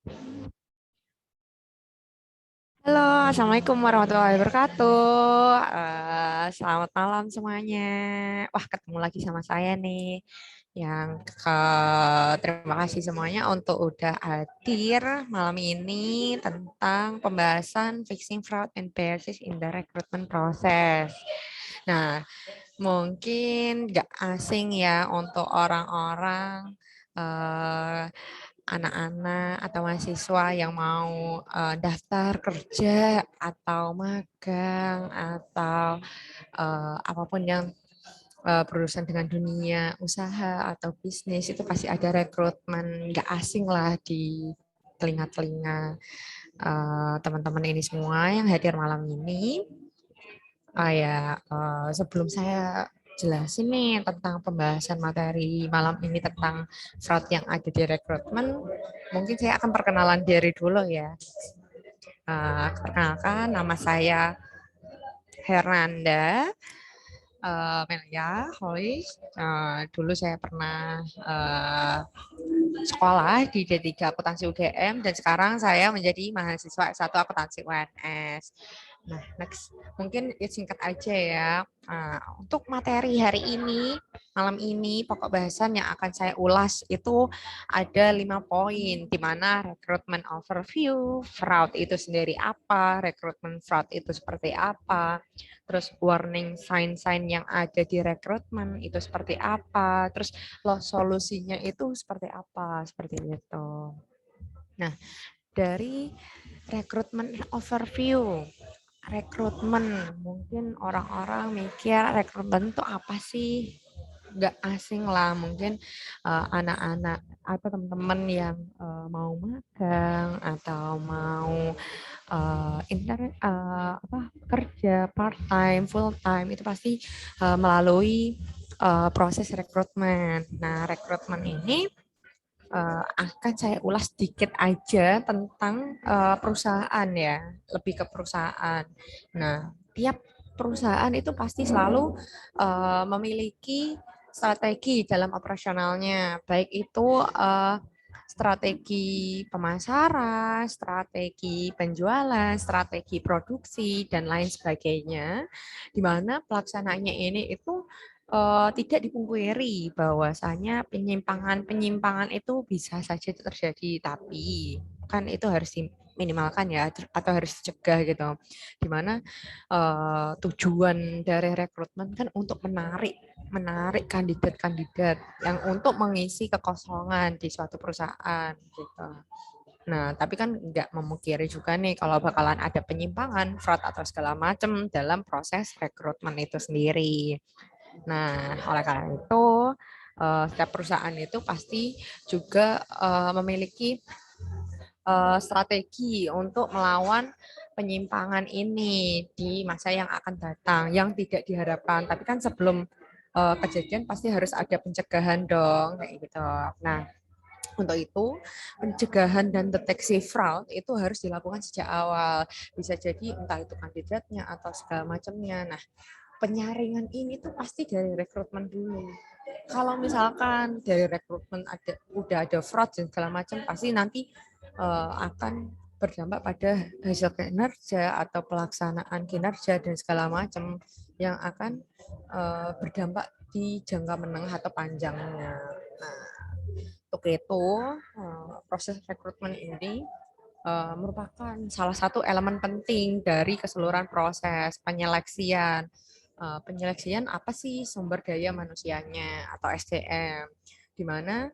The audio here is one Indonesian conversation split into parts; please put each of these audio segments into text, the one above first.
Halo, Assalamualaikum warahmatullahi wabarakatuh. Selamat malam semuanya. Wah, ketemu lagi sama saya nih. Yang terima kasih semuanya untuk udah hadir malam ini tentang pembahasan fixing fraud and biases in the recruitment process. Nah, mungkin nggak asing ya untuk orang-orang eh, anak-anak atau mahasiswa yang mau daftar kerja atau magang atau apapun yang berurusan dengan dunia usaha atau bisnis itu pasti ada rekrutmen nggak asing lah di telinga-telinga teman-teman ini semua yang hadir malam ini. Sebelum saya jelasin nih tentang pembahasan materi malam ini tentang fraud yang ada di rekrutmen, mungkin saya akan perkenalan diri dulu ya. Perkenalkan, nama saya Hernanda Melia Holis. Dulu saya pernah sekolah di D3 Akuntansi UGM dan sekarang saya menjadi mahasiswa S1 Akuntansi UNS. Nah, next mungkin singkat aja ya. Untuk materi hari ini, malam ini pokok bahasan yang akan saya ulas itu ada 5 poin, di mana rekrutmen overview, fraud itu sendiri apa, rekrutmen fraud itu seperti apa, terus warning sign-sign yang ada di rekrutmen itu seperti apa, terus solusinya itu seperti apa, seperti itu. Nah, dari rekrutmen overview, rekrutmen, mungkin orang-orang mikir rekrutmen itu apa sih? Nggak asing lah, mungkin anak-anak atau teman-teman yang mau magang atau mau kerja part time, full time itu pasti melalui proses rekrutmen. Nah, rekrutmen ini akan saya ulas sedikit aja tentang perusahaan ya, lebih ke perusahaan. Nah, tiap perusahaan itu pasti selalu memiliki strategi dalam operasionalnya, baik itu strategi pemasaran, strategi penjualan, strategi produksi, dan lain sebagainya, di mana pelaksanaannya ini itu tidak dipungkiri bahwasanya penyimpangan-penyimpangan itu bisa saja terjadi, tapi kan itu harus diminimalkan ya atau harus dicegah gitu. Dimana tujuan dari rekrutmen kan untuk menarik kandidat-kandidat yang untuk mengisi kekosongan di suatu perusahaan gitu. Nah, tapi kan nggak memungkiri juga nih kalau bakalan ada penyimpangan, fraud atau segala macam dalam proses rekrutmen itu sendiri. Nah, oleh karena itu, setiap perusahaan itu pasti juga memiliki strategi untuk melawan penyimpangan ini di masa yang akan datang, yang tidak diharapkan. Tapi kan sebelum kejadian pasti harus ada pencegahan dong, kayak gitu. Nah, untuk itu, pencegahan dan deteksi fraud itu harus dilakukan sejak awal. Bisa jadi entah itu kandidatnya atau segala macamnya. Nah, penyaringan ini tuh pasti dari rekrutmen dulu. Kalau misalkan dari rekrutmen udah ada fraud dan segala macam, pasti nanti akan berdampak pada hasil kinerja atau pelaksanaan kinerja dan segala macam yang akan berdampak di jangka menengah atau panjangnya. Nah, untuk itu proses rekrutmen ini merupakan salah satu elemen penting dari keseluruhan proses penyeleksian. Penyeleksian apa sih sumber daya manusianya atau SDM, di mana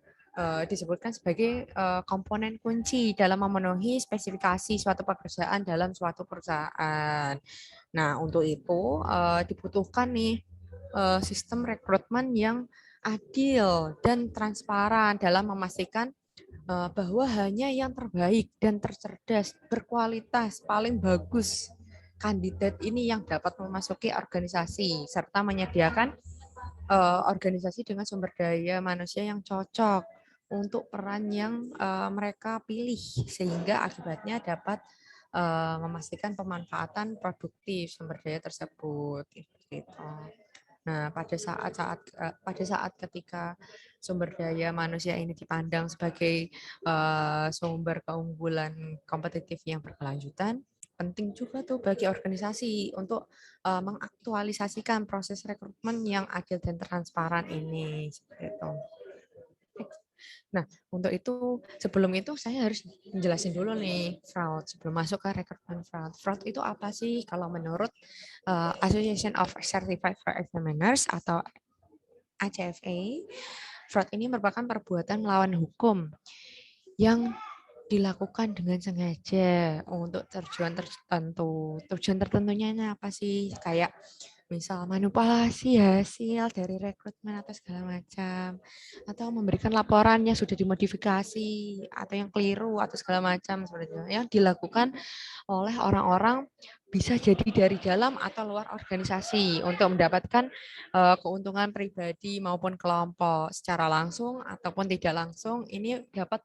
disebutkan sebagai komponen kunci dalam memenuhi spesifikasi suatu pekerjaan dalam suatu perusahaan. Nah, untuk itu dibutuhkan nih sistem rekrutmen yang adil dan transparan dalam memastikan bahwa hanya yang terbaik dan tercerdas, berkualitas, paling bagus kandidat ini yang dapat memasuki organisasi serta menyediakan organisasi dengan sumber daya manusia yang cocok untuk peran yang mereka pilih sehingga akibatnya dapat memastikan pemanfaatan produktif sumber daya tersebut gitu. Nah, pada saat ketika sumber daya manusia ini dipandang sebagai sumber keunggulan kompetitif yang berkelanjutan, penting juga tuh bagi organisasi untuk mengaktualisasikan proses rekrutmen yang adil dan transparan ini. Seperti itu. Nah, untuk itu, sebelum itu saya harus menjelasin dulu nih fraud, sebelum masuk ke rekrutmen fraud. Fraud itu apa sih? Kalau menurut Association of Certified Fraud Examiners atau ACFA, fraud ini merupakan perbuatan melawan hukum yang dilakukan dengan sengaja untuk tujuan tertentu. Tujuan tertentunya ini apa sih? Kayak misal manipulasi hasil dari rekrutmen atau segala macam, atau memberikan laporan yang sudah dimodifikasi atau yang keliru atau segala macam seperti itu, yang dilakukan oleh orang-orang bisa jadi dari dalam atau luar organisasi untuk mendapatkan keuntungan pribadi maupun kelompok secara langsung ataupun tidak langsung, ini dapat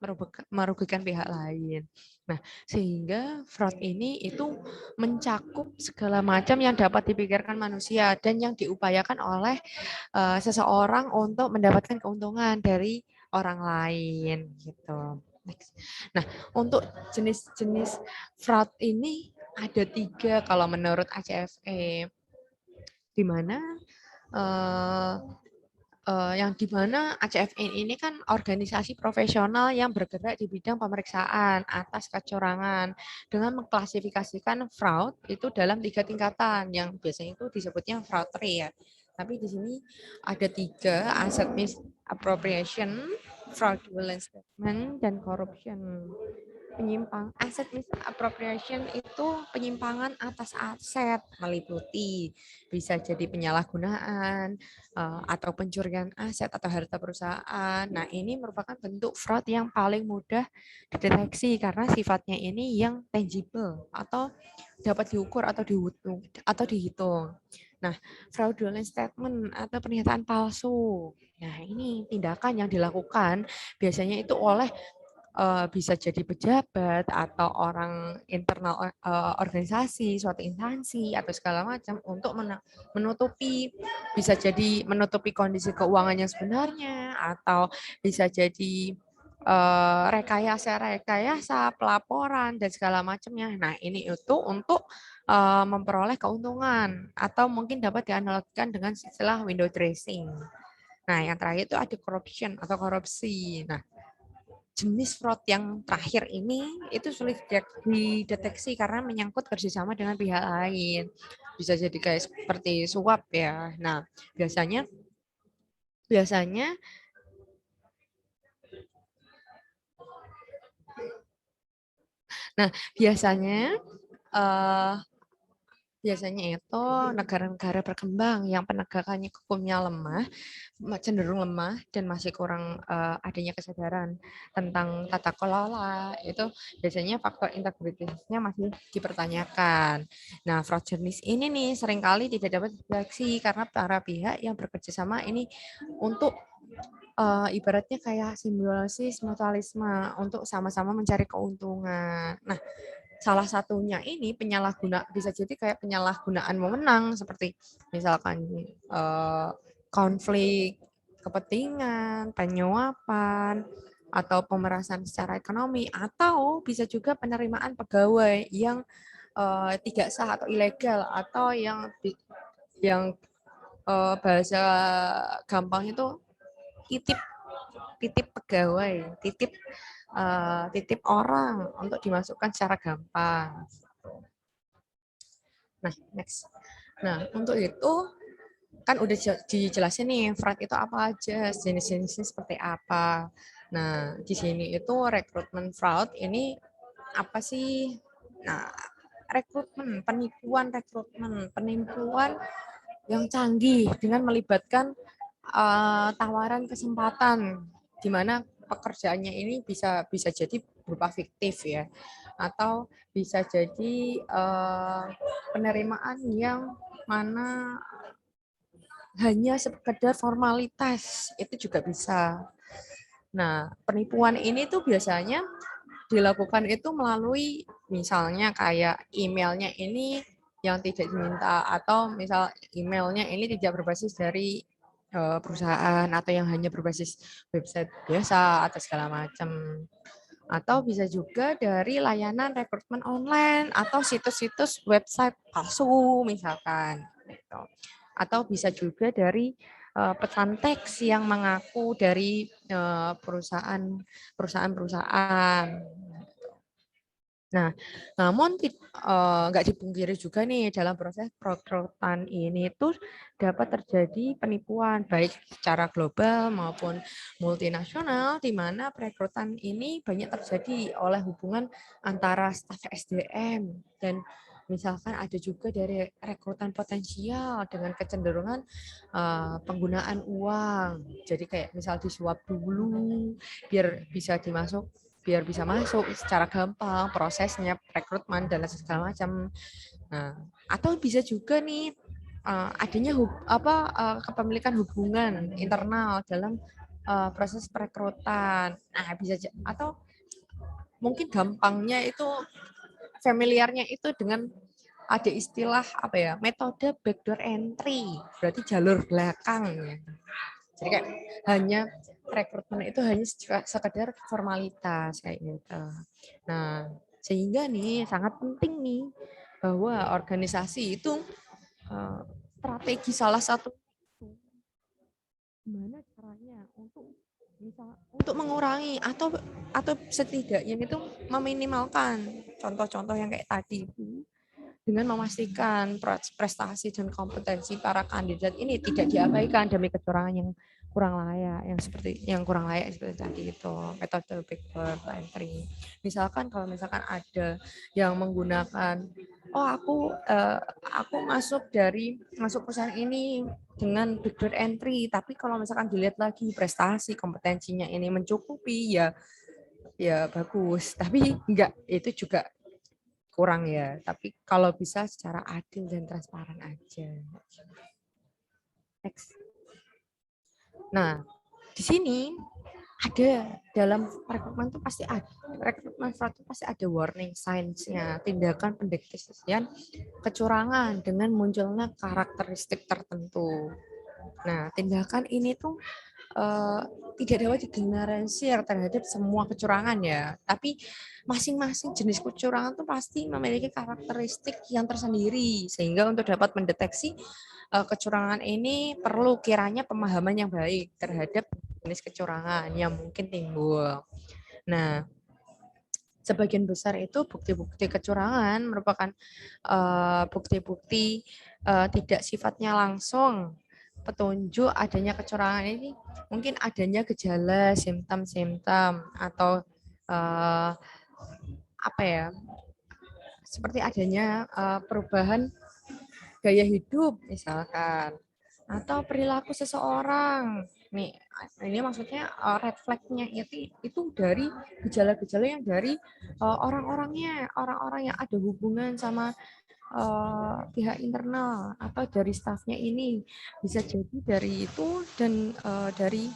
merugikan pihak lain. Nah, sehingga fraud ini itu mencakup segala macam yang dapat dipikirkan manusia dan yang diupayakan oleh seseorang untuk mendapatkan keuntungan dari orang lain gitu. Next. Nah, untuk jenis-jenis fraud ini ada 3 kalau menurut ACFE, di mana yang di mana ACFE ini kan organisasi profesional yang bergerak di bidang pemeriksaan atas kecurangan dengan mengklasifikasikan fraud itu dalam 3 tingkatan yang biasanya itu disebutnya fraud rate ya. Tapi di sini ada 3, asset misappropriation, fraudulent statement, dan corruption. Asset misappropriation itu penyimpangan atas aset, meliputi bisa jadi penyalahgunaan atau pencurian aset atau harta perusahaan. Nah, ini merupakan bentuk fraud yang paling mudah dideteksi karena sifatnya ini yang tangible atau dapat diukur atau dihitung. Nah, fraudulent statement atau pernyataan palsu. Nah, ini tindakan yang dilakukan biasanya itu oleh bisa jadi pejabat atau orang internal organisasi, suatu instansi atau segala macam untuk menutupi, bisa jadi menutupi kondisi keuangan yang sebenarnya atau bisa jadi rekayasa pelaporan dan segala macamnya. Nah, ini itu untuk memperoleh keuntungan atau mungkin dapat dianalogikan dengan istilah window dressing. Nah, yang terakhir itu ada corruption atau korupsi. Nah, jenis fraud yang terakhir ini itu sulit dideteksi karena menyangkut kerjasama dengan pihak lain. Bisa jadi kayak seperti suap ya. Nah, biasanya biasanya nah, biasanya eh, biasanya itu negara-negara berkembang yang penegakannya hukumnya lemah, cenderung lemah dan masih kurang adanya kesadaran tentang tata kelola, itu biasanya faktor integritasnya masih dipertanyakan. Nah, fraud jenis ini nih seringkali tidak dapat dideteksi karena para pihak yang bekerja sama ini untuk ibaratnya kayak simbiosis mutualisme untuk sama-sama mencari keuntungan. Nah, salah satunya ini bisa jadi kayak penyalahgunaan wewenang seperti misalkan konflik kepentingan, penyuapan, atau pemerasan secara ekonomi, atau bisa juga penerimaan pegawai yang tidak sah atau ilegal, atau yang bahasa gampang itu titip titip pegawai, titip orang untuk dimasukkan secara gampang. Nah, next. Nah, untuk itu kan udah dijelasin nih fraud itu apa aja, jenis-jenisnya seperti apa. Nah, di sini itu rekrutmen fraud ini apa sih? Nah, penipuan yang canggih dengan melibatkan tawaran kesempatan di mana pekerjaannya ini bisa jadi berupa fiktif ya, atau bisa jadi penerimaan yang mana hanya sekedar formalitas, itu juga bisa. Nah, penipuan ini tuh biasanya dilakukan itu melalui misalnya kayak emailnya ini yang tidak diminta, atau misal emailnya ini tidak berbasis dari perusahaan atau yang hanya berbasis website biasa atau segala macam. Atau bisa juga dari layanan rekrutmen online atau situs-situs website palsu misalkan gitu. Atau bisa juga dari pesan teks yang mengaku dari perusahaan-perusahaan. Nah, namun nggak dipungkiri juga nih dalam proses perekrutan ini tuh dapat terjadi penipuan baik secara global maupun multinasional, di mana perekrutan ini banyak terjadi oleh hubungan antara staf SDM dan misalkan ada juga dari rekrutan potensial dengan kecenderungan penggunaan uang. Jadi kayak misal disuap dulu biar bisa masuk secara gampang prosesnya rekrutmen dan segala macam. Nah, atau bisa juga nih adanya kepemilikan hubungan internal dalam proses perekrutan. Nah, bisa atau mungkin gampangnya itu familiarnya itu dengan ada istilah metode backdoor entry, berarti jalur belakang ya. Jadi kayak hanya rekrutmen itu hanya sekedar formalitas kayak gitu. Nah, sehingga nih sangat penting nih bahwa organisasi itu strategi salah satu gimana caranya untuk mengurangi atau setidaknya itu meminimalkan contoh-contoh yang kayak tadi itu dengan memastikan prestasi dan kompetensi para kandidat ini tidak diabaikan demi kecurangan yang kurang layak seperti tadi itu metode backdoor entry. Misalkan kalau misalkan ada yang menggunakan aku masuk perusahaan ini dengan backdoor entry, tapi kalau misalkan dilihat lagi prestasi kompetensinya ini mencukupi ya bagus, tapi enggak, itu juga kurang ya. Tapi kalau bisa secara adil dan transparan aja. Next. Nah, di sini ada dalam rekrutmen itu pasti ada rekrutmen fraud itu pasti ada warning signs-nya, tindakan pendeteksian kecurangan dengan munculnya karakteristik tertentu. Nah, tindakan ini tuh tidak dapat digeneralisir terhadap semua kecurangan ya, tapi masing-masing jenis kecurangan itu pasti memiliki karakteristik yang tersendiri, sehingga untuk dapat mendeteksi kecurangan ini perlu kiranya pemahaman yang baik terhadap jenis kecurangan yang mungkin timbul. Nah, sebagian besar itu bukti-bukti kecurangan merupakan bukti-bukti tidak sifatnya langsung petunjuk adanya kecurangan ini, mungkin adanya gejala, simptom-simptom atau seperti adanya perubahan gaya hidup misalkan, atau perilaku seseorang. Nih, ini maksudnya red flag-nya itu dari gejala-gejala yang dari orang-orang yang ada hubungan sama pihak internal atau dari stafnya ini, bisa jadi dari itu dan dari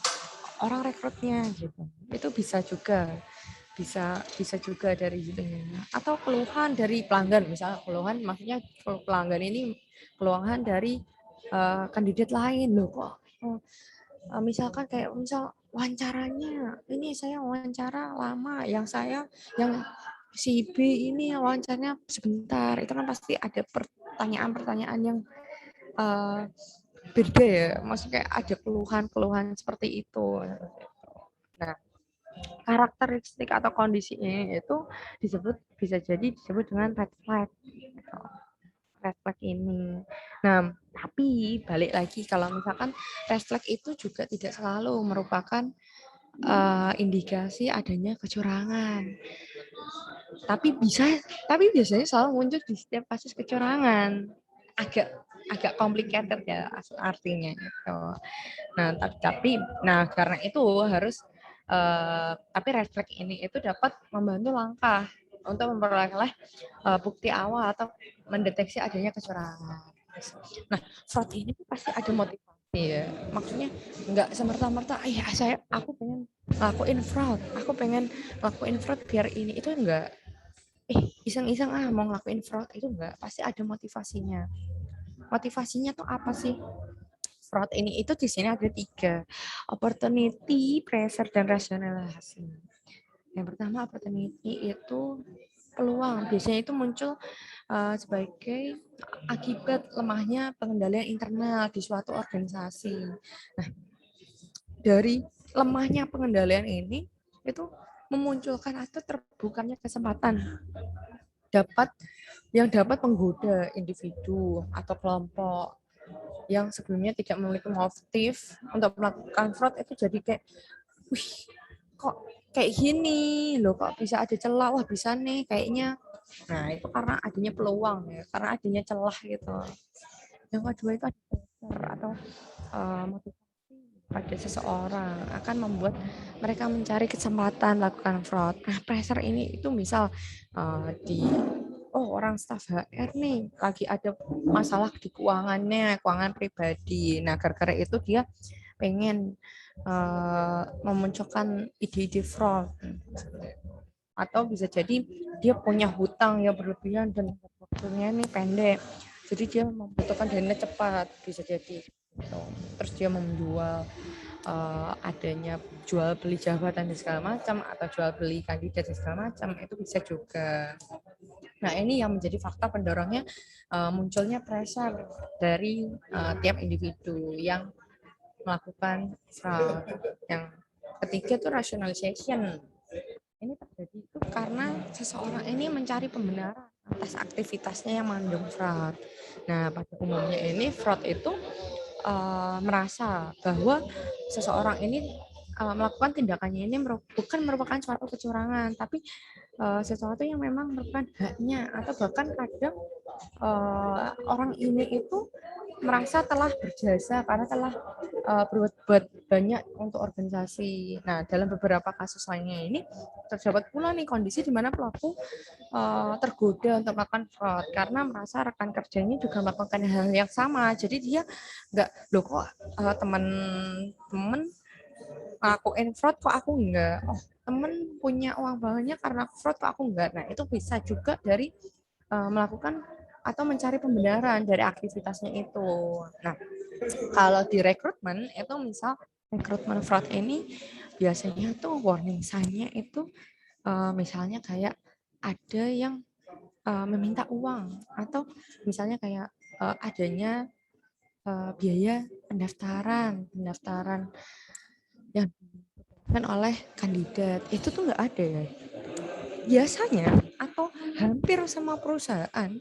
orang rekrutnya gitu. Itu bisa juga dari gitu ya. Atau keluhan dari pelanggan, misalnya keluhan maksudnya pelanggan ini keluhan dari kandidat lain loh kok. Misalkan kayak wawancaranya, ini saya wawancara lama, yang si B ini wawancaranya sebentar, itu kan pasti ada pertanyaan-pertanyaan yang beda ya, maksudnya ada keluhan-keluhan seperti itu. Nah, karakteristik atau kondisinya itu bisa jadi disebut dengan red flag. Red flag ini. Nah, tapi balik lagi kalau misalkan red flag itu juga tidak selalu merupakan indikasi adanya kecurangan. Tapi biasanya selalu muncul di setiap kasus kecurangan. Agak complicated ya artinya gitu. Nah, karena itu harus tapi red flag ini itu dapat membantu langkah untuk memperoleh bukti awal atau mendeteksi adanya kecurangan. Nah, fraud ini pasti ada motivasi ya. Maksudnya nggak semerta-merta, aku pengen lakuin fraud biar ini, itu enggak. iseng-iseng mau ngelakuin fraud itu enggak, pasti ada motivasinya. Motivasinya tuh apa sih? Fraud ini itu di sini ada 3, opportunity, pressure, dan rasionalisasi. Yang pertama opportunity itu peluang, biasanya itu muncul sebagai akibat lemahnya pengendalian internal di suatu organisasi. Nah, dari lemahnya pengendalian ini itu memunculkan atau terbukanya kesempatan dapat menggoda individu atau kelompok yang sebelumnya tidak memiliki motif untuk melakukan fraud itu jadi kayak, wih, kok kayak gini loh, kok bisa ada celah, wah bisa nih kayaknya. Nah itu karena adanya peluang ya, karena adanya celah gitu. Yang kedua itu ada pressure atau motivasi pada seseorang akan membuat mereka mencari kesempatan melakukan fraud. Nah pressure ini itu misal orang staf HR nih lagi ada masalah di keuangan pribadi. Nah gara-gara itu dia pengen memunculkan ide-ide fraud, atau bisa jadi dia punya hutang yang berlebihan dan waktunya ini pendek, jadi dia membutuhkan dana cepat, bisa jadi gitu. Terus dia menjual adanya jual beli jabatan dan segala macam, atau jual beli kandidat dan segala macam, itu bisa juga. Nah ini yang menjadi fakta pendorongnya munculnya pressure dari tiap individu yang melakukan fraud. Yang ketiga itu rationalization. Ini terjadi itu karena seseorang ini mencari pembenaran atas aktivitasnya yang mengandung fraud. Nah, pada umumnya ini fraud itu merasa bahwa seseorang ini melakukan tindakannya ini bukan merupakan suatu kecurangan, tapi sesuatu yang memang merupakan haknya, atau bahkan kadang orang ini itu merasa telah berjasa karena telah berbuat banyak untuk organisasi. Nah, dalam beberapa kasus lainnya ini terdapat pula nih kondisi di mana pelaku tergoda untuk melakukan fraud karena merasa rekan kerjanya juga melakukan hal yang sama. Jadi dia nggak, loh kok teman-teman ngelakuin fraud kok aku enggak. Oh, temen punya uang banyak karena fraud kok aku enggak. Nah, itu bisa juga dari melakukan atau mencari pembenaran dari aktivitasnya itu. Nah, kalau di rekrutmen itu misal rekrutmen fraud ini biasanya tuh warning sign-nya itu misalnya kayak ada yang meminta uang, atau misalnya kayak adanya biaya pendaftaran yang dilakukan oleh kandidat itu tuh nggak ada ya biasanya, atau hampir semua perusahaan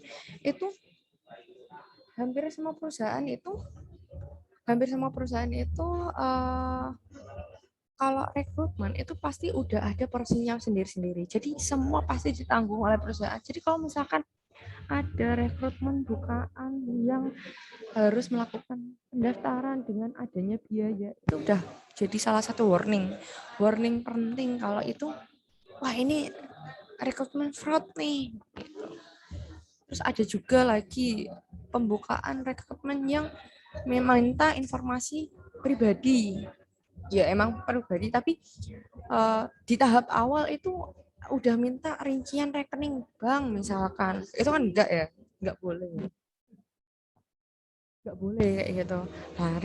itu hampir semua perusahaan itu kalau rekrutmen itu pasti udah ada porsinya sendiri-sendiri. Jadi semua pasti ditanggung oleh perusahaan. Jadi kalau misalkan ada rekrutmen bukaan yang harus melakukan pendaftaran dengan adanya biaya, itu udah jadi salah satu warning penting kalau itu, wah ini rekrutmen fraud nih. Terus ada juga lagi pembukaan rekrutmen yang meminta informasi pribadi. Ya emang pribadi, tapi di tahap awal itu udah minta rincian rekening bank misalkan. Itu kan enggak boleh kayak gitu. Nah,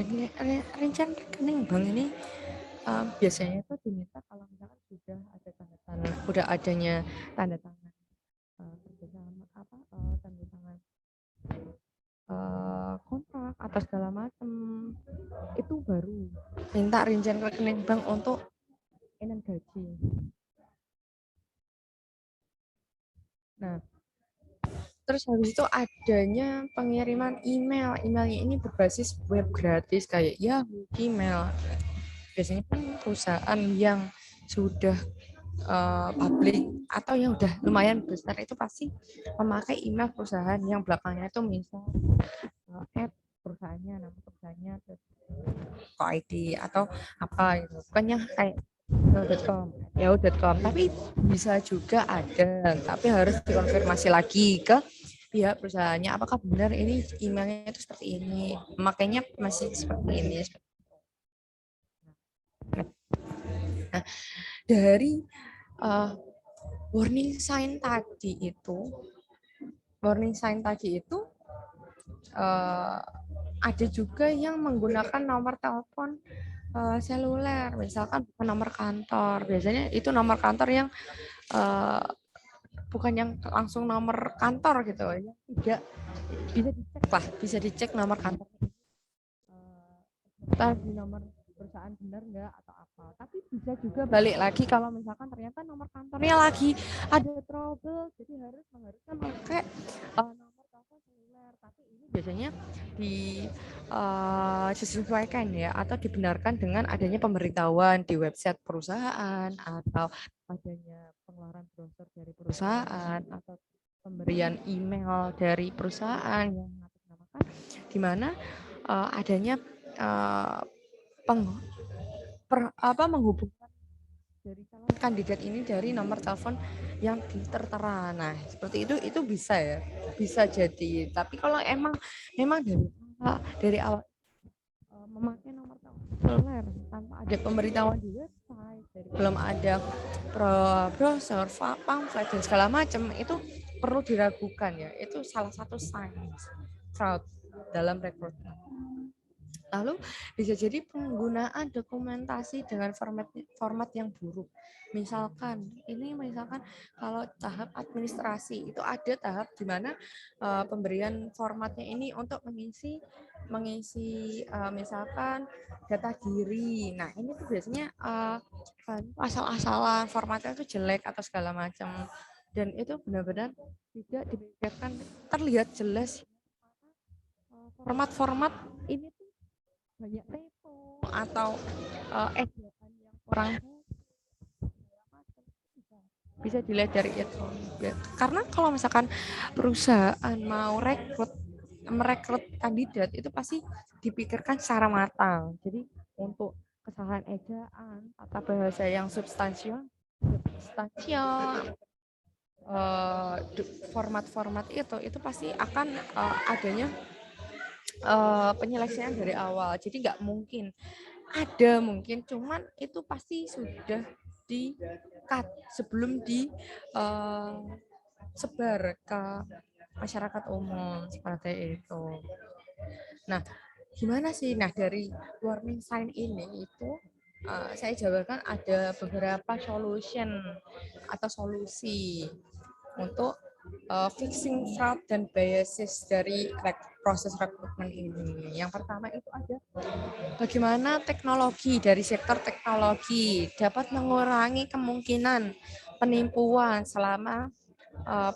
rincian rekening bank ini biasanya itu diminta kalau misalkan udah adanya tanda tangan kerjasama tanda tangan kontrak atau segala macam, itu baru minta rincian rekening bank untuk gaji. Nah, terus habis itu adanya pengiriman emailnya ini berbasis web gratis kayak Yahoo, Gmail. Biasanya kan perusahaan yang sudah publik atau yang udah lumayan besar itu pasti memakai email perusahaan yang belakangnya itu misal perusahaannya, nama perusahaannya, ID atau apa gitu. Bukannya kayak yahoo.com, tapi bisa juga ada, tapi harus dikonfirmasi lagi ke pihak perusahaannya apakah benar ini emailnya itu seperti ini, makanya masih seperti ini. Nah, dari warning sign tadi itu ada juga yang menggunakan nomor telepon seluler, misalkan bukan nomor kantor. Biasanya itu nomor kantor yang bukan yang langsung nomor kantor gitu, ya. Tidak bisa dicek nomor kantor. Entah di nomor perusahaan benar nggak atau apa. Tapi bisa juga balik lagi kalau misalkan ternyata nomor kantornya lagi ada trouble, jadi mengharuskan pakai nomor telepon seluler. Tapi ini biasanya disesuaikan ya, atau dibenarkan dengan adanya pemberitahuan di website perusahaan, atau adanya pengeluaran browser dari perusahaan, atau pemberian email dari perusahaan yang mengatasnamakan di mana adanya menghubungkan dari calon kandidat ini dari nomor telepon yang tertera. Nah, seperti itu bisa ya, bisa jadi. Tapi kalau memang dari awal memakai nomor telepon seluler tanpa ada pemberitahuan di website, belum ada browser, pamflet dan segala macam, itu perlu diragukan ya. Itu salah satu sign fraud dalam rekrutmen. Lalu bisa jadi penggunaan dokumentasi dengan format yang buruk. Misalkan kalau tahap administrasi itu ada tahap di mana pemberian formatnya ini untuk mengisi misalkan data diri. Nah, ini tuh biasanya asal-asalan, formatnya itu jelek atau segala macam. Dan itu benar-benar tidak dipikirkan, terlihat jelas format-format ini banyak typo atau ejaan yang kurang bisa dilihat dari itu. Karena kalau misalkan perusahaan mau merekrut kandidat itu pasti dipikirkan secara matang. Jadi untuk kesalahan ejaan, tata bahasa yang substansial, format-format itu pasti akan adanya penyeleksian dari awal. Jadi nggak mungkin cuman itu pasti sudah di cut sebelum sebar ke masyarakat umum seperti itu. Nah, gimana sih? Nah, dari warning sign ini itu saya jabarkan ada beberapa solusi untuk fixing fraud dan biases dari proses rekrutmen ini. Yang pertama itu ada bagaimana teknologi dari sektor teknologi dapat mengurangi kemungkinan penipuan selama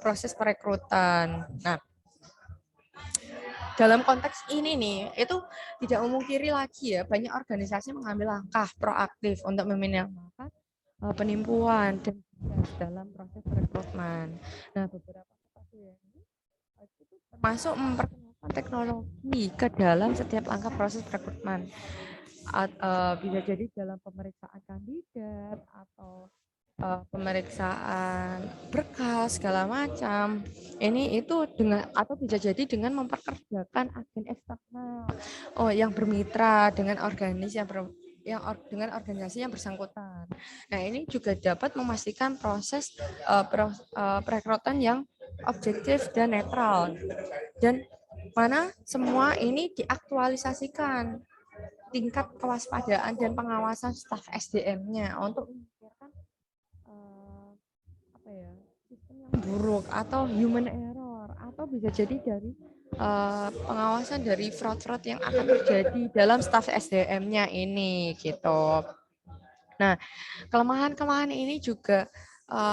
proses perekrutan. Nah, dalam konteks ini nih, itu tidak memungkiri lagi ya, banyak organisasi mengambil langkah proaktif untuk meminimalkan penipuan dan dalam proses rekrutmen. Nah, beberapa strategi ini itu termasuk memperkenalkan teknologi ke dalam setiap langkah proses rekrutmen. Bisa jadi dalam pemeriksaan kandidat atau pemeriksaan berkas segala macam. Ini itu atau bisa jadi dengan memperkerjakan agen eksternal yang bermitra dengan dengan organisasi yang bersangkutan. Nah, ini juga dapat memastikan proses perekrutan yang objektif dan netral, dan mana semua ini diaktualisasikan tingkat kewaspadaan dan pengawasan staf SDM-nya untuk memikirkan sistem yang buruk atau human error, atau bisa jadi dari pengawasan dari fraud-fraud yang akan terjadi dalam staf SDM-nya ini gitu. Nah, kelemahan-kelemahan ini juga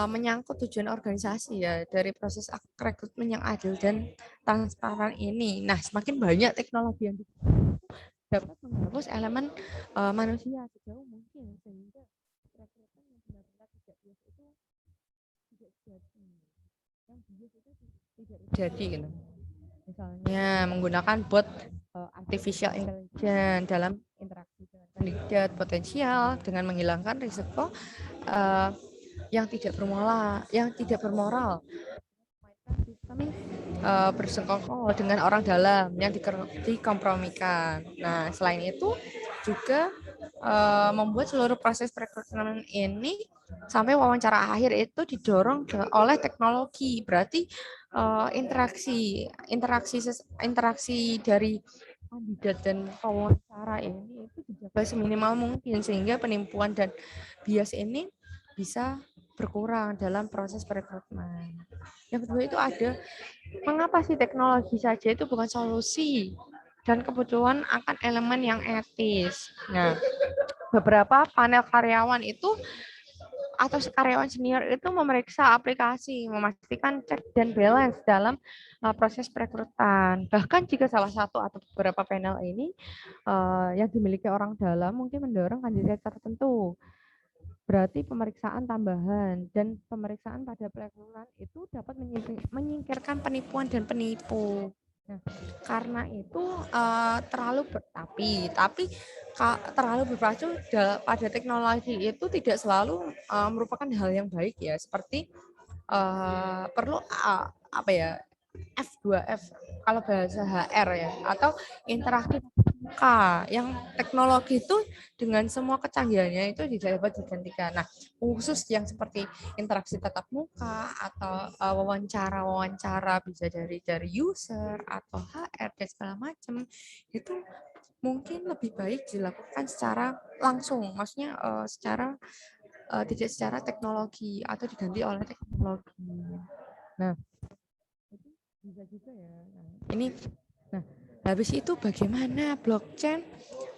menyangkut tujuan organisasi ya dari proses rekrutmen yang adil dan transparan ini. Nah, semakin banyak teknologi yang dapat menghapus elemen manusia sejauh mungkin, sehingga rekrutmen yang benar-benar tidak bias itu tidak jadi. Yang bias itu tidak jadi gitu. Misalnya menggunakan bot artificial intelligence dalam interaksi dengan kandidat potensial dengan menghilangkan risiko yang tidak bermoral, sistem bersekongkol dengan orang dalam yang dikompromikan. Nah, selain itu juga membuat seluruh proses perekrutan ini sampai wawancara akhir itu didorong oleh teknologi. Berarti interaksi dari kandidat dan wawancara ini itu dijaga seminimal mungkin sehingga penipuan dan bias ini bisa berkurang dalam proses perekrutmen. Yang kedua itu ada, mengapa sih teknologi saja itu bukan solusi dan kebutuhan akan elemen yang etis. Nah, beberapa panel karyawan itu atau karyawan senior itu memeriksa aplikasi, memastikan check dan balance dalam proses perekrutan. Bahkan jika salah satu atau beberapa panel ini yang dimiliki orang dalam mungkin mendorong kandidat tertentu. Berarti pemeriksaan tambahan dan pemeriksaan pada perekrutan itu dapat menyingkirkan penipuan dan penipu. Nah, karena itu tapi terlalu berpacu pada teknologi itu tidak selalu merupakan hal yang baik ya. Seperti perlu apa ya, F2F kalau bahasa HR ya, atau interaksi muka yang teknologi itu dengan semua kecanggihannya itu dapat digantikan. Nah, khusus yang seperti interaksi tatap muka atau wawancara bisa dari user atau HR dan segala macam itu mungkin lebih baik dilakukan secara langsung, maksudnya tidak secara teknologi atau diganti oleh teknologi. Nah, itu bisa juga ya. Nah, habis itu bagaimana blockchain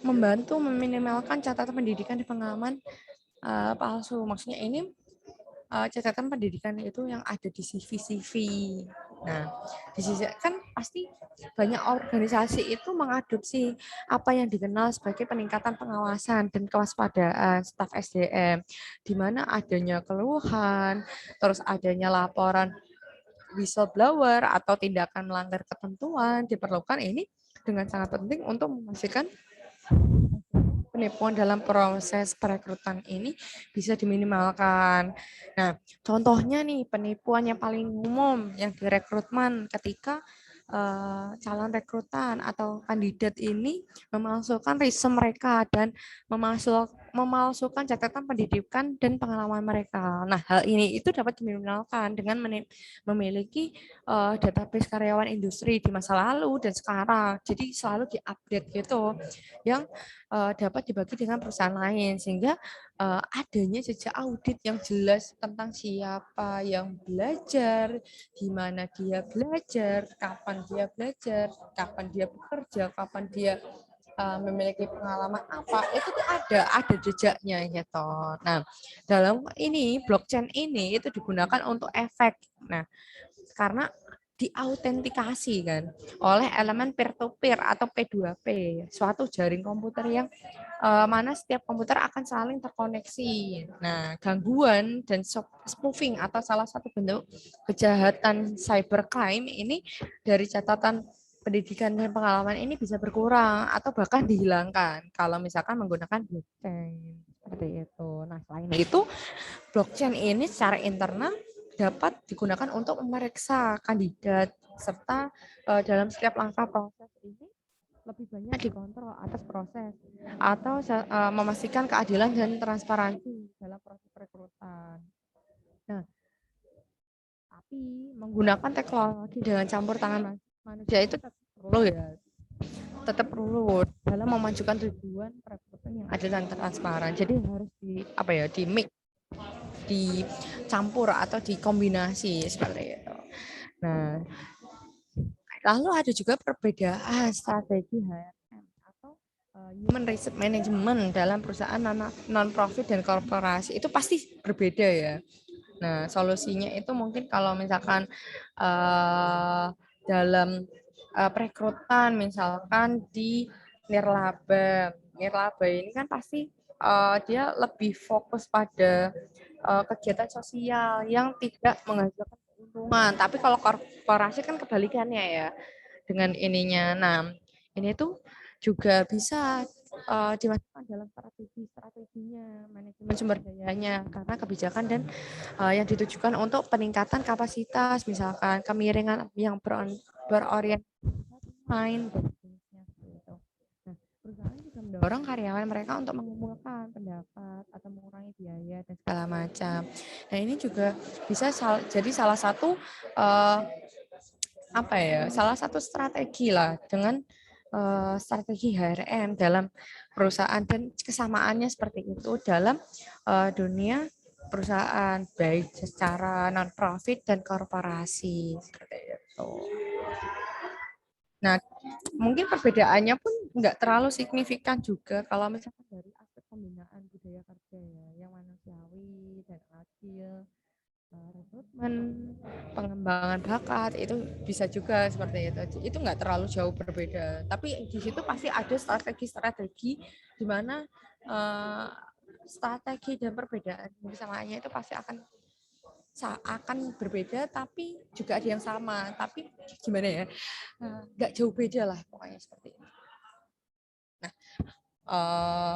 membantu meminimalkan catatan pendidikan di pengalaman palsu. Maksudnya ini catatan pendidikan itu yang ada di CV-CV. Nah, di sisi kan pasti banyak organisasi itu mengadopsi apa yang dikenal sebagai peningkatan pengawasan dan kewaspadaan staf SDM, di mana adanya keluhan, terus adanya laporan whistleblower atau tindakan melanggar ketentuan diperlukan ini dengan sangat penting untuk memastikan penipuan dalam proses perekrutan ini bisa diminimalkan. Nah, contohnya nih penipuan yang paling umum yang direkrutmen ketika calon rekrutan atau kandidat ini memalsukan resume mereka dan memalsukan catatan pendidikan dan pengalaman mereka. Nah, hal ini itu dapat diminimalkan dengan memiliki database karyawan industri di masa lalu dan sekarang. Jadi selalu diupdate gitu, yang dapat dibagi dengan perusahaan lain sehingga adanya jejak audit yang jelas tentang siapa yang belajar, di mana dia belajar, kapan dia bekerja, kapan dia memiliki pengalaman apa, itu tuh ada jejaknya gitu. Nah, dalam ini blockchain ini itu digunakan untuk efek. Nah, karena diautentikasi kan oleh elemen peer-to-peer atau P2P, suatu jaring komputer yang mana setiap komputer akan saling terkoneksi. Nah, gangguan dan spoofing atau salah satu bentuk kejahatan cybercrime ini dari catatan pendidikan dan pengalaman ini bisa berkurang atau bahkan dihilangkan kalau misalkan menggunakan blockchain seperti itu. Nah, selain itu blockchain ini secara internal dapat digunakan untuk memeriksa kandidat serta dalam setiap langkah proses ini lebih banyak dikontrol atas proses atau memastikan keadilan dan transparansi dalam proses perekrutan. Nah, tapi menggunakan teknologi dengan campur tangan manusia itu tetap perlu dalam memajukan tujuan perekrutan yang adil dan transparan. Jadi harus di mix, dicampur atau dikombinasi seperti itu. Nah, lalu ada juga perbedaan strategi HRM atau Human Resource Management dalam perusahaan non-profit dan korporasi. Itu pasti berbeda ya. Nah, solusinya itu mungkin kalau misalkan dalam perekrutan, misalkan di nirlaba. Nirlaba ini kan pasti dia lebih fokus pada kegiatan sosial yang tidak menghasilkan keuntungan. Tapi kalau korporasi kan kebalikannya ya dengan ininya. Nah, ini tuh juga bisa dimasukkan dalam strateginya, manajemen sumber dayanya, karena kebijakan dan yang ditujukan untuk peningkatan kapasitas, misalkan kemiringan yang berorientasi main dan seterusnya. Nah, perusahaan juga mendorong karyawan mereka untuk mengumpulkan pendapat atau mengurangi biaya dan segala macam. Nah ini juga bisa jadi salah satu salah satu strategi lah dengan strategi HRM dalam perusahaan, dan kesamaannya seperti itu dalam dunia perusahaan baik secara non profit dan korporasi seperti itu. Nah, mungkin perbedaannya pun nggak terlalu signifikan juga kalau misalkan dari aspek pembinaan budaya kerja ya, yang manusiawi dan adil, rekrutmen, pengembangan bakat itu bisa juga seperti itu. Itu nggak terlalu jauh berbeda. Tapi di situ pasti ada strategi-strategi di mana strategi dan perbedaan kersamaannya itu pasti akan berbeda, tapi juga ada yang sama. Tapi gimana ya? Nggak jauh beda lah pokoknya seperti itu. Nah,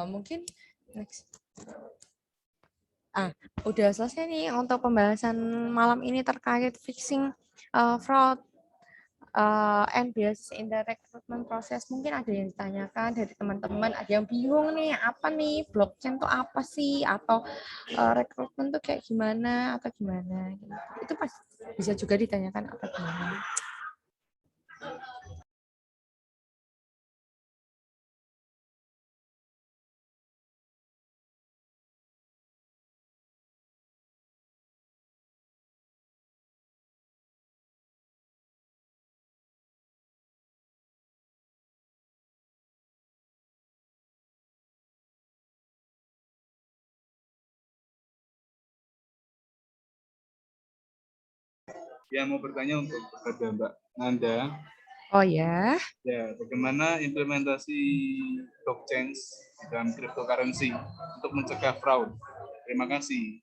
mungkin next. Udah selesai nih untuk pembahasan malam ini terkait fixing fraud and bias in the recruitment process. Mungkin ada yang ditanyakan dari teman-teman, ada yang bingung nih, apa nih blockchain tuh apa sih, atau rekrutmen tuh kayak gimana atau gimana gitu. Itu pasti bisa juga ditanyakan apa gimana. Yang mau bertanya untuk kepada Mbak Nanda. Oh ya. Ya, bagaimana implementasi blockchain dalam cryptocurrency untuk mencegah fraud? Terima kasih.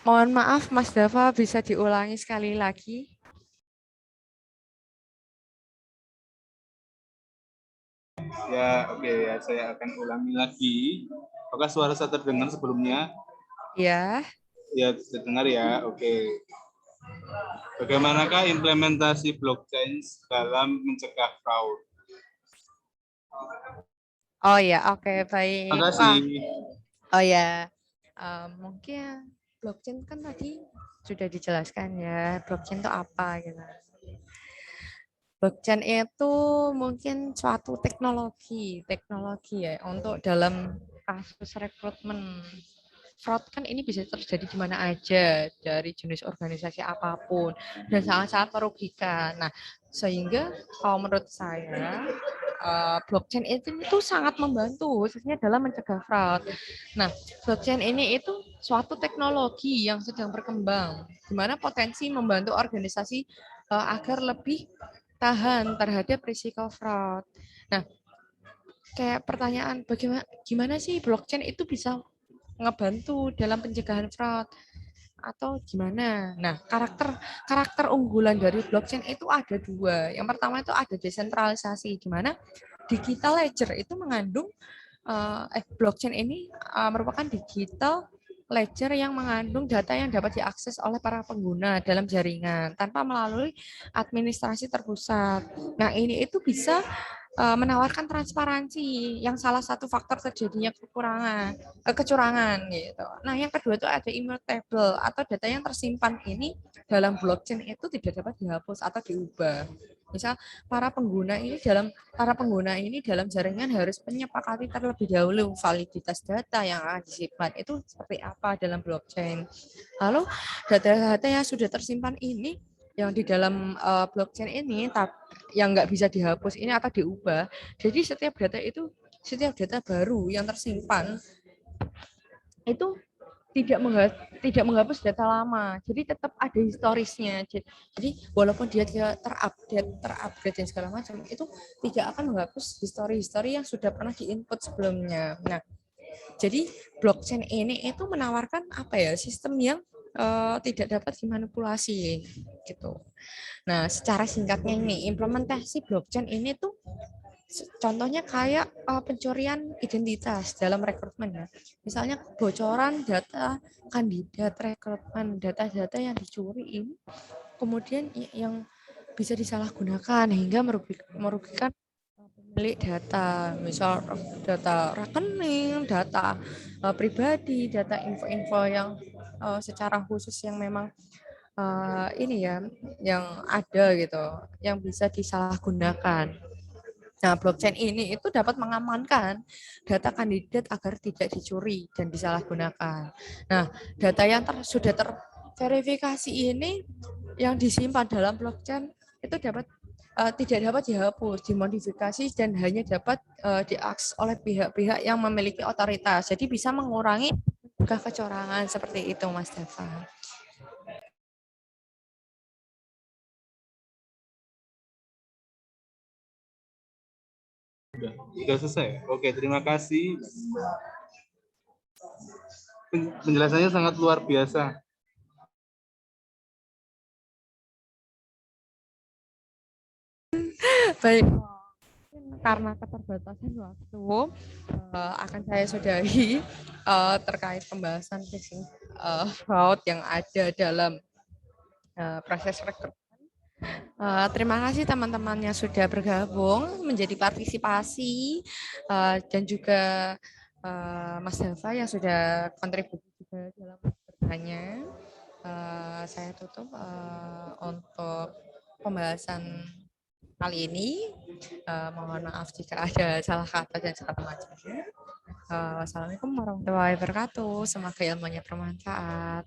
Mohon maaf Mas Dava, bisa diulangi sekali lagi? Ya, oke ya, saya akan ulangi lagi. Apakah suara saya terdengar sebelumnya? Ya. Ya, terdengar ya. Oke. Bagaimanakah implementasi blockchain dalam mencegah fraud? Oh ya, oke, baik. Terima Wah, kasih. oh ya, mungkin blockchain kan tadi sudah dijelaskan ya, blockchain itu apa gitu. Blockchain itu mungkin suatu teknologi ya untuk dalam kasus rekrutmen. Fraud kan ini bisa terjadi di mana aja, dari jenis organisasi apapun, dan sangat-sangat merugikan. Nah, sehingga kalau menurut saya blockchain itu sangat membantu khususnya dalam mencegah fraud. Nah, blockchain ini itu suatu teknologi yang sedang berkembang, di mana potensi membantu organisasi agar lebih tahan terhadap risiko fraud. Nah, kayak pertanyaan gimana sih blockchain itu bisa ngebantu dalam pencegahan fraud atau gimana? Nah, karakter unggulan dari blockchain itu ada dua. Yang pertama itu ada desentralisasi, di mana digital ledger itu mengandung blockchain ini merupakan digital ledger yang mengandung data yang dapat diakses oleh para pengguna dalam jaringan tanpa melalui administrasi terpusat. Nah, ini itu bisa menawarkan transparansi yang salah satu faktor terjadinya kecurangan gitu. Nah, yang kedua itu ada immutable atau data yang tersimpan ini dalam blockchain itu tidak dapat dihapus atau diubah. Misal para pengguna ini dalam jaringan harus menyepakati terlebih dahulu validitas data yang akan disimpan itu seperti apa dalam blockchain. Lalu data-data yang sudah tersimpan ini yang di dalam blockchain ini yang nggak bisa dihapus ini atau diubah. Jadi setiap data baru yang tersimpan itu tidak menghapus data lama. Jadi tetap ada historisnya. Jadi walaupun dia terupdate dan segala macam, itu tidak akan menghapus histori-histori yang sudah pernah diinput sebelumnya. Nah, Jadi blockchain ini itu menawarkan apa ya, sistem yang tidak dapat dimanipulasi gitu. Nah, secara singkatnya ini implementasi blockchain ini tuh contohnya kayak pencurian identitas dalam rekrutmen ya. Misalnya kebocoran data kandidat rekrutmen, data-data yang dicuri ini kemudian yang bisa disalahgunakan hingga merugikan pemilik data, misal data rekening, data pribadi, data info-info yang secara khusus yang memang ini ya, yang ada gitu, yang bisa disalahgunakan. Nah, blockchain ini itu dapat mengamankan data kandidat agar tidak dicuri dan disalahgunakan. Nah, data yang sudah terverifikasi ini yang disimpan dalam blockchain itu tidak dapat dihapus, dimodifikasi dan hanya dapat diakses oleh pihak-pihak yang memiliki otoritas. Jadi bisa mengurangi kecurangan seperti itu, Mas Dava. Sudah selesai. Oke, terima kasih. Penjelasannya sangat luar biasa. Baik, karena keterbatasan waktu akan saya sudahi terkait pembahasan phishing fraud yang ada dalam proses rekrutmen. Terima kasih teman-teman yang sudah bergabung menjadi partisipasi dan juga Mas Dava yang sudah kontribusi juga dalam bertanya. Saya tutup untuk pembahasan kali ini. Mohon maaf jika ada salah kata dan segala macamnya. Wassalamualaikum warahmatullahi wabarakatuh. Semoga ilmunya bermanfaat.